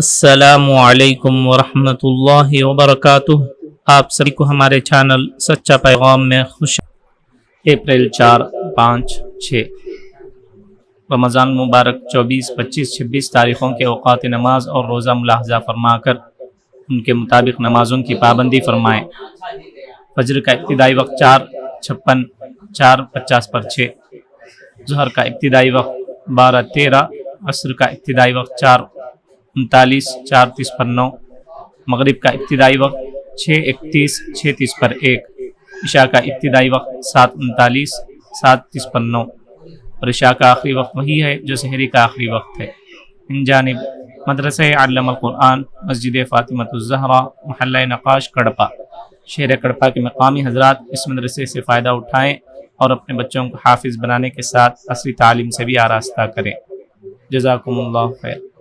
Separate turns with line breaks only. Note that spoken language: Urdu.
السلام علیکم ورحمۃ اللہ وبرکاتہ۔ آپ سبھی کو ہمارے چینل سچا پیغام میں خوش۔ اپریل 4، 5، 6 رمضان مبارک 24، 25، 26 تاریخوں کے اوقات نماز اور روزہ ملاحظہ فرما کر ان کے مطابق نمازوں کی پابندی فرمائیں۔ فجر کا ابتدائی وقت 4:56، 4:50 پر 6۔ ظہر کا ابتدائی وقت 12:13، عصر کا ابتدائی وقت 4:39، 4:30 پر 9۔ مغرب کا ابتدائی وقت 6:31، 6:30 پر 1۔ عشاء کا ابتدائی وقت 7:39، 7:30 پر 9۔ اور عشاء کا آخری وقت وہی ہے جو سحری کا آخری وقت ہے۔ ان جانب مدرسہ علم القرآن، مسجد فاطمۃ الزہرا، محلہ نقاش، کڑپا، شہر کڑپا کے مقامی حضرات اس مدرسے سے فائدہ اٹھائیں اور اپنے بچوں کو حافظ بنانے کے ساتھ عصری تعلیم سے بھی آراستہ کریں۔ جزاکم اللہ خیر۔